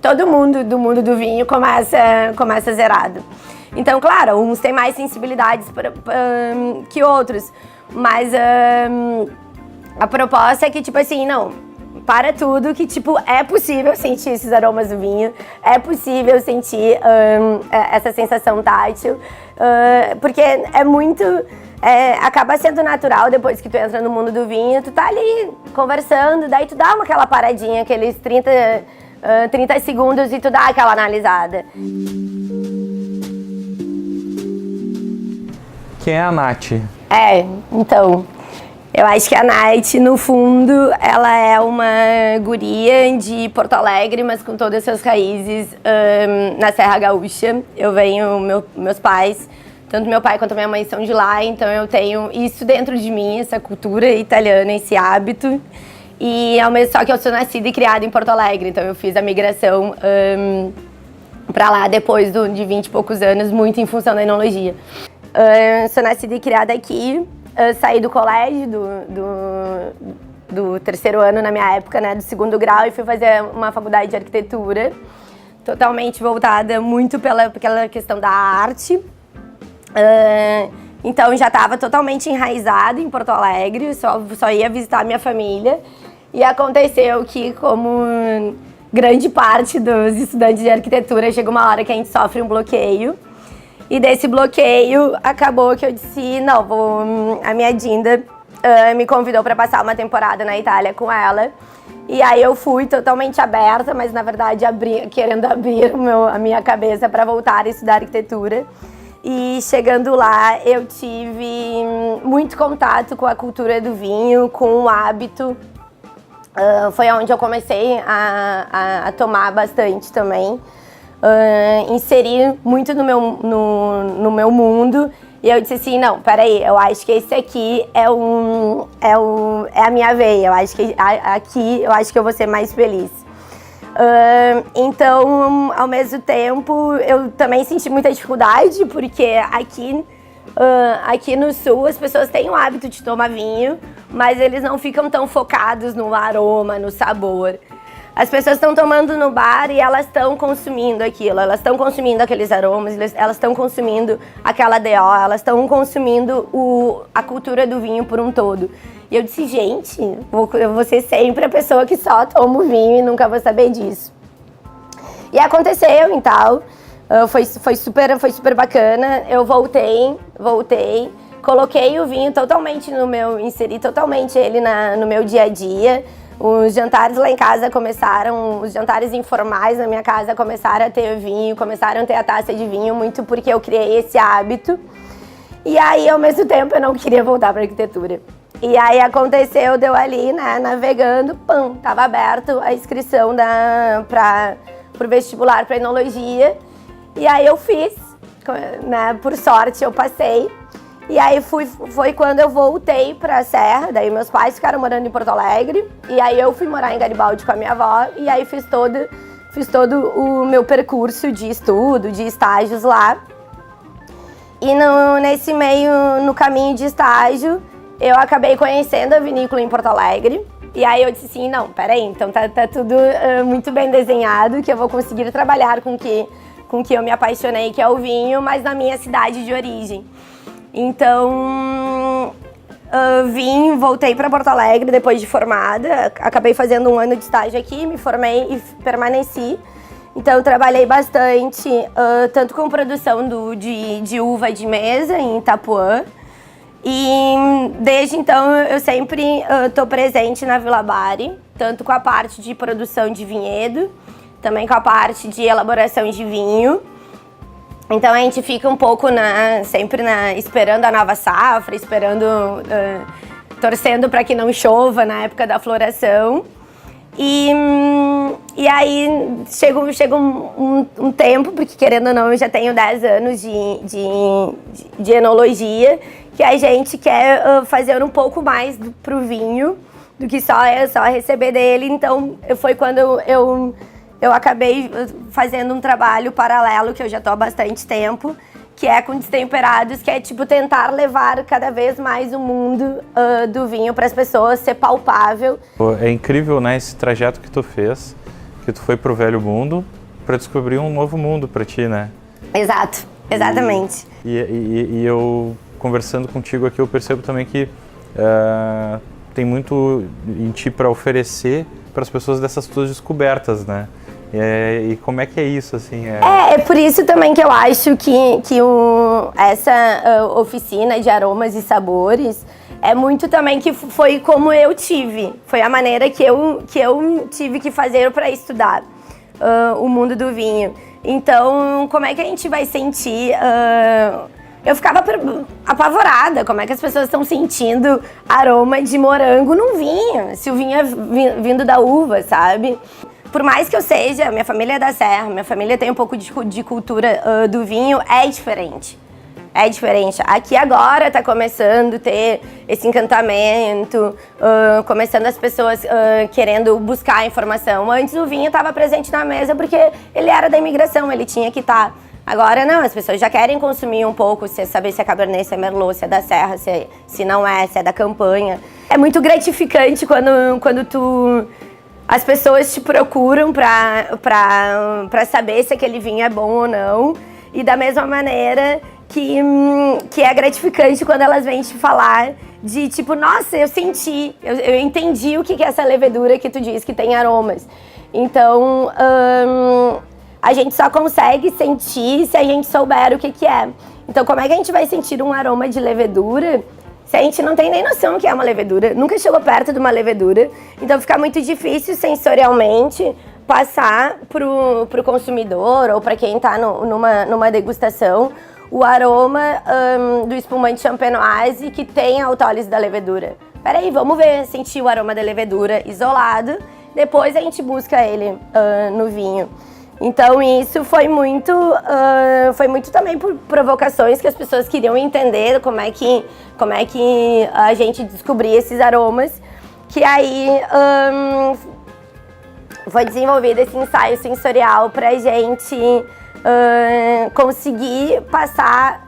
todo mundo do vinho começa zerado. Então, claro, uns têm mais sensibilidades que outros, mas a proposta é que, tipo assim, não, para tudo, que, tipo, é possível sentir esses aromas do vinho, é possível sentir essa sensação tátil, porque é muito... acaba sendo natural depois que tu entra no mundo do vinho, tu tá ali conversando, daí tu dá aquela paradinha, aqueles 30 segundos e tu dá aquela analisada. Quem é a Nath? Então, eu acho que a Nath, no fundo, ela é uma guria de Porto Alegre, mas com todas as suas raízes na Serra Gaúcha. Eu venho, meus pais... Tanto meu pai quanto minha mãe são de lá, então eu tenho isso dentro de mim, essa cultura italiana, esse hábito. E só que eu sou nascida e criada em Porto Alegre, então eu fiz a migração para lá depois de 20 e poucos anos, muito em função da enologia. Sou nascida e criada aqui, saí do colégio do terceiro ano na minha época, né, do segundo grau, e fui fazer uma faculdade de arquitetura, totalmente voltada muito pela questão da arte. Então já estava totalmente enraizado em Porto Alegre, só ia visitar minha família. E aconteceu que, como grande parte dos estudantes de arquitetura, chega uma hora que a gente sofre um bloqueio. E desse bloqueio acabou que eu disse, não, a minha Dinda me convidou para passar uma temporada na Itália com ela. E aí eu fui totalmente aberta, mas na verdade querendo abrir a minha cabeça para voltar a estudar arquitetura. E chegando lá, eu tive muito contato com a cultura do vinho, com o hábito. Foi onde eu comecei a tomar bastante também. Inserir muito no meu mundo. E eu disse assim, não, peraí, eu acho que esse aqui é a minha veia. Eu acho que aqui eu acho que eu vou ser mais feliz. Então, ao mesmo tempo, eu também senti muita dificuldade, porque aqui no sul as pessoas têm o hábito de tomar vinho, mas eles não ficam tão focados no aroma, no sabor. As pessoas estão tomando no bar e elas estão consumindo aquilo, elas estão consumindo aqueles aromas, elas estão consumindo aquela DO, elas estão consumindo a cultura do vinho por um todo. E eu disse, gente, eu vou ser sempre a pessoa que só toma o vinho e nunca vou saber disso. E aconteceu, então, foi super bacana. Eu voltei, coloquei o vinho totalmente inseri totalmente ele no meu dia a dia. Os jantares lá em casa os jantares informais na minha casa começaram a ter vinho, começaram a ter a taça de vinho, muito porque eu criei esse hábito. E aí, ao mesmo tempo, eu não queria voltar para a arquitetura. E aí aconteceu, deu ali, né, navegando, tava aberto a inscrição pro vestibular para enologia. E aí eu fiz, né, por sorte eu passei. E aí foi quando eu voltei para a Serra, daí meus pais ficaram morando em Porto Alegre. E aí eu fui morar em Garibaldi com a minha avó, e aí fiz todo o meu percurso de estudo, de estágios lá. E nesse meio, no caminho de estágio, eu acabei conhecendo a vinícola em Porto Alegre. E aí eu disse assim, não, peraí, então tá tudo muito bem desenhado, que eu vou conseguir trabalhar com que eu me apaixonei, que é o vinho, mas na minha cidade de origem. Então, voltei para Porto Alegre depois de formada, acabei fazendo um ano de estágio aqui, me formei e permaneci. Então eu trabalhei bastante, tanto com produção de uva de mesa em Itapuã. E desde então eu sempre estou presente na Vila Bari, tanto com a parte de produção de vinhedo, também com a parte de elaboração de vinho. Então a gente fica um pouco sempre esperando a nova safra, torcendo para que não chova na época da floração. E aí chega um tempo, porque querendo ou não eu já tenho 10 anos de enologia, que a gente quer fazer um pouco mais pro vinho do que só receber dele. Então foi quando eu acabei fazendo um trabalho paralelo, que eu já estou há bastante tempo, que é com destemperados, que é tipo tentar levar cada vez mais o mundo do vinho para as pessoas, ser palpável. É incrível, né, esse trajeto que tu fez. que tu foi pro velho mundo para descobrir um novo mundo para ti, né? Exato, exatamente. E eu, conversando contigo aqui, eu percebo também que tem muito em ti para oferecer para as pessoas dessas tuas descobertas, né? E como é que é isso, assim? É por isso também que eu acho que essa oficina de aromas e sabores é muito também que foi como eu tive. Foi a maneira que eu tive que fazer para estudar o mundo do vinho. Então, como é que a gente vai sentir... eu ficava apavorada, como é que as pessoas estão sentindo aroma de morango num vinho, se o vinho é vindo da uva, sabe? Por mais que eu seja, minha família é da Serra, minha família tem um pouco de cultura do vinho, é diferente. É diferente. Aqui agora tá começando a ter esse encantamento, começando as pessoas querendo buscar informação. Antes o vinho estava presente na mesa porque ele era da imigração, ele tinha que estar. Agora não, as pessoas já querem consumir um pouco, saber se é Cabernet, se é Merlot, se é da Serra, se não é, se é da Campanha. É muito gratificante quando as pessoas te procuram pra saber se aquele vinho é bom ou não. E da mesma maneira que é gratificante quando elas vêm te falar de tipo, nossa, eu senti, eu entendi o que é essa levedura que tu diz que tem aromas. Então, a gente só consegue sentir se a gente souber o que é. Então, como é que a gente vai sentir um aroma de levedura se a gente não tem nem noção do que é uma levedura, nunca chegou perto de uma levedura? Então, fica muito difícil sensorialmente passar pro consumidor ou para quem está numa degustação o aroma do espumante champenoise que tem a autólise da levedura. Peraí, vamos ver, sentir o aroma da levedura isolado, depois a gente busca ele no vinho. Então isso foi muito também por provocações que as pessoas queriam entender como é que a gente descobria esses aromas, que aí foi desenvolvido esse ensaio sensorial pra gente conseguir passar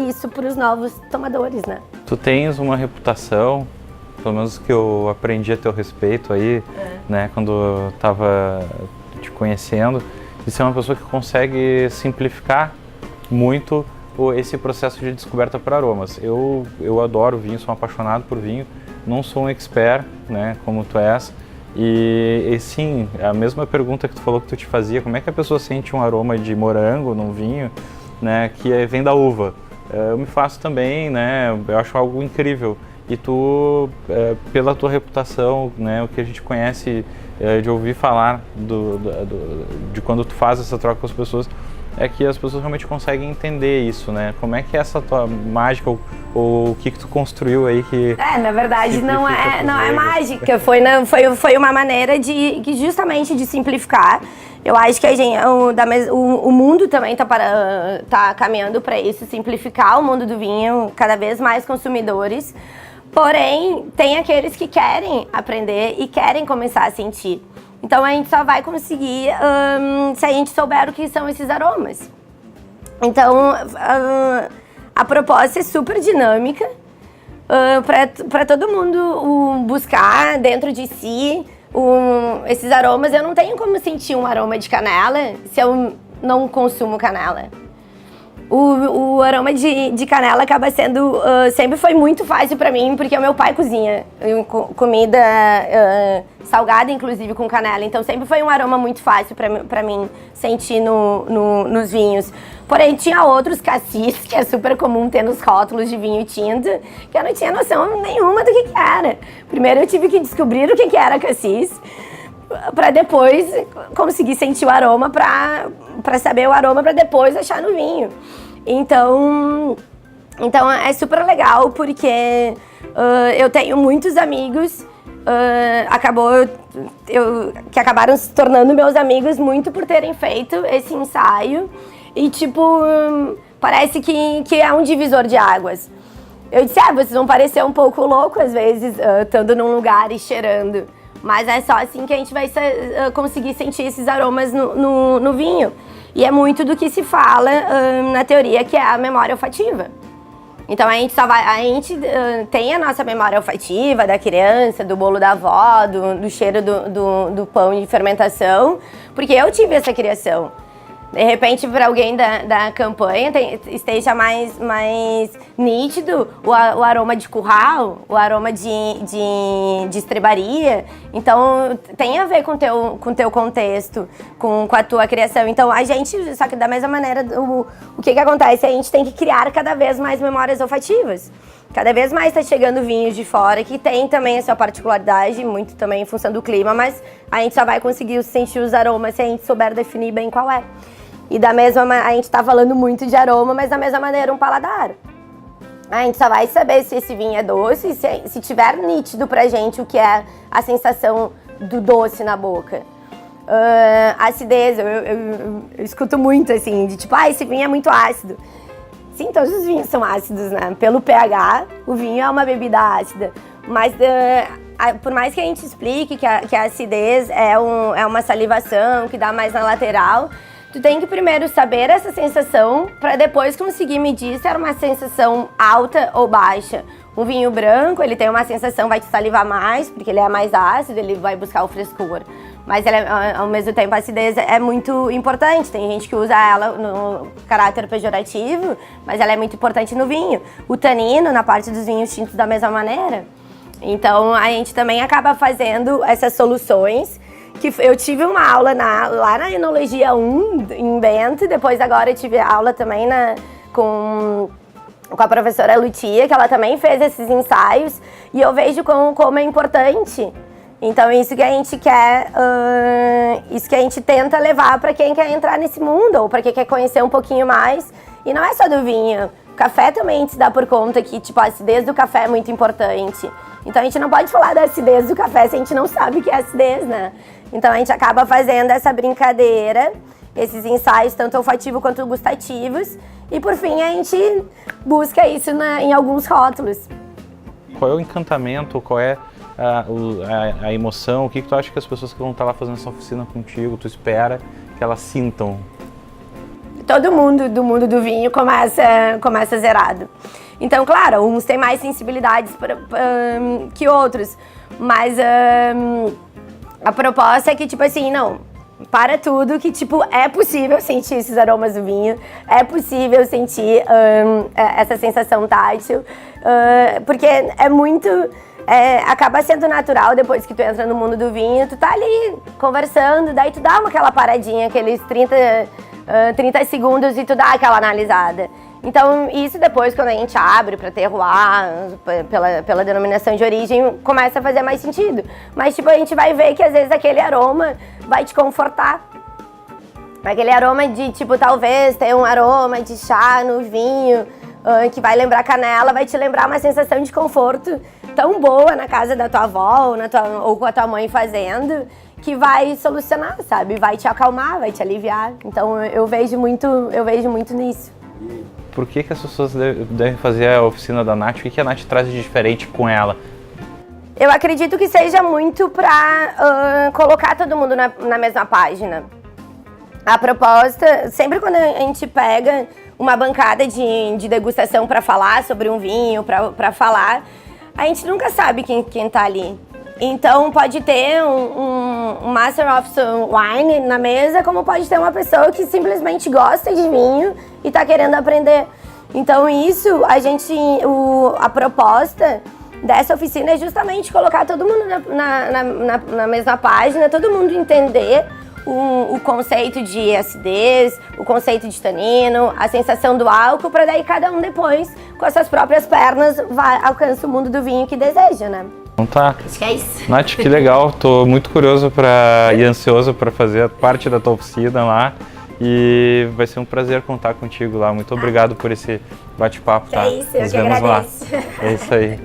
isso para os novos tomadores, né? Tu tens uma reputação, pelo menos que eu aprendi a teu respeito aí, né, quando eu tava te conhecendo, de ser uma pessoa que consegue simplificar muito esse processo de descoberta para aromas. Eu adoro vinho, sou um apaixonado por vinho, não sou um expert, né, como tu és. E sim, a mesma pergunta que tu falou que tu te fazia, como é que a pessoa sente um aroma de morango num vinho, né, que vem da uva? Eu me faço também, né, eu acho algo incrível. E tu, pela tua reputação, né, o que a gente conhece de ouvir falar de quando tu faz essa troca com as pessoas, é que as pessoas realmente conseguem entender isso, né? Como é que é essa tua mágica, ou o que tu construiu aí que... na verdade não é mágica, foi uma maneira justamente de simplificar. Eu acho que o mundo também tá caminhando para isso, simplificar o mundo do vinho, cada vez mais consumidores. Porém, tem aqueles que querem aprender e querem começar a sentir. Então a gente só vai conseguir se a gente souber o que são esses aromas. Então a proposta é super dinâmica para todo mundo buscar dentro de si esses aromas. Eu não tenho como sentir um aroma de canela se eu não consumo canela. O aroma de canela acaba sendo... sempre foi muito fácil pra mim, porque o meu pai cozinha comida salgada, inclusive com canela. Então sempre foi um aroma muito fácil pra mim sentir nos vinhos. Porém, tinha outros cassis, que é super comum ter nos rótulos de vinho tinto, que eu não tinha noção nenhuma do que era. Primeiro eu tive que descobrir o que era cassis, para depois conseguir sentir o aroma, para saber o aroma, para depois achar no vinho. Então é super legal, porque eu tenho muitos amigos que acabaram se tornando meus amigos muito por terem feito esse ensaio. E tipo, parece que é um divisor de águas. Eu disse, vocês vão parecer um pouco loucos às vezes, estando num lugar e cheirando. Mas é só assim que a gente vai conseguir sentir esses aromas no vinho. E é muito do que se fala na teoria, que é a memória olfativa. Então a gente tem a nossa memória olfativa da criança, do bolo da avó, do cheiro do pão de fermentação, porque eu tive essa criação. De repente, para alguém da campanha, esteja mais nítido o aroma de curral, o aroma de estrebaria. Então, tem a ver com o teu contexto, com a tua criação. Então, a gente, só que da mesma maneira, o que acontece? A gente tem que criar cada vez mais memórias olfativas. Cada vez mais está chegando vinhos de fora, que tem também a sua particularidade, muito também em função do clima, mas a gente só vai conseguir sentir os aromas se a gente souber definir bem qual é. E da mesma maneira, a gente tá falando muito de aroma, mas da mesma maneira um paladar. A gente só vai saber se esse vinho é doce, se tiver nítido pra gente o que é a sensação do doce na boca. Acidez, eu escuto muito assim, de tipo, esse vinho é muito ácido. Sim, todos os vinhos são ácidos, né? Pelo pH, o vinho é uma bebida ácida. Mas por mais que a gente explique que a acidez é uma salivação que dá mais na lateral, tu tem que primeiro saber essa sensação para depois conseguir medir se era uma sensação alta ou baixa. Um vinho branco, ele tem uma sensação, vai te salivar mais, porque ele é mais ácido, ele vai buscar o frescor. Mas ao mesmo tempo a acidez é muito importante. Tem gente que usa ela no caráter pejorativo, mas ela é muito importante no vinho. O tanino, na parte dos vinhos tintos, da mesma maneira. Então a gente também acaba fazendo essas soluções. Que eu tive uma aula lá na Enologia 1, em Bento, depois agora eu tive aula também com a professora Lutia, que ela também fez esses ensaios, e eu vejo como é importante. Então isso que a gente quer, isso que a gente tenta levar para quem quer entrar nesse mundo, ou para quem quer conhecer um pouquinho mais. E não é só do vinho, o café também se dá por conta que tipo, a acidez do café é muito importante. Então a gente não pode falar da acidez do café se a gente não sabe o que é acidez, né? Então a gente acaba fazendo essa brincadeira, esses ensaios tanto olfativos quanto gustativos, e por fim a gente busca isso em alguns rótulos. Qual é o encantamento, qual é a emoção, o que tu acha que as pessoas que vão estar lá fazendo essa oficina contigo, tu espera que elas sintam? Todo mundo do mundo do vinho começa zerado. Então, claro, uns têm mais sensibilidades que outros, mas a proposta é que, tipo assim, não, para tudo, que, tipo, é possível sentir esses aromas do vinho, é possível sentir essa sensação tátil, porque é muito, acaba sendo natural depois que tu entra no mundo do vinho, tu tá ali conversando, daí tu dá aquela paradinha, aqueles 30 segundos e tu dá aquela analisada. Então, isso depois, quando a gente abre para terroir, pela denominação de origem, começa a fazer mais sentido. Mas, tipo, a gente vai ver que, às vezes, aquele aroma vai te confortar. Aquele aroma de, tipo, talvez ter um aroma de chá no vinho, que vai lembrar canela, vai te lembrar uma sensação de conforto tão boa na casa da tua avó ou com a tua mãe fazendo, que vai solucionar, sabe? Vai te acalmar, vai te aliviar. Então, eu vejo muito nisso. Por que as pessoas devem fazer a oficina da Nath? O que a Nath traz de diferente com ela? Eu acredito que seja muito para colocar todo mundo na mesma página. A proposta, sempre quando a gente pega uma bancada de degustação para falar sobre um vinho, para falar, a gente nunca sabe quem tá ali. Então pode ter um Master of Wine na mesa, como pode ter uma pessoa que simplesmente gosta de vinho e tá querendo aprender. Então isso, a proposta dessa oficina é justamente colocar todo mundo na mesma página, todo mundo entender o conceito de acidez, o conceito de tanino, a sensação do álcool, para daí cada um depois, com as suas próprias pernas, alcança o mundo do vinho que deseja, né? Então tá. Acho que é isso. Nath, que legal. Tô muito curioso e ansioso para fazer parte da tua oficina lá. E vai ser um prazer contar contigo lá. Muito obrigado por esse bate-papo, tá? É isso, eu Nos que vemos agradeço. lá. É isso aí.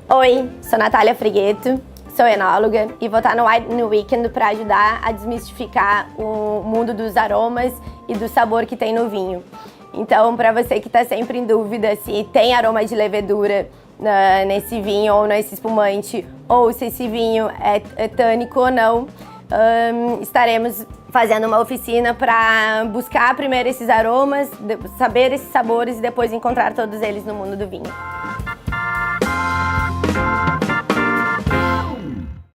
Oi, sou Natália Frigueto, sou enóloga e vou estar no Wine Weekend para ajudar a desmistificar o mundo dos aromas e do sabor que tem no vinho. Então, para você que está sempre em dúvida se tem aroma de levedura nesse vinho ou nesse espumante, ou se esse vinho é tânico ou não, estaremos fazendo uma oficina para buscar primeiro esses aromas, saber esses sabores e depois encontrar todos eles no mundo do vinho.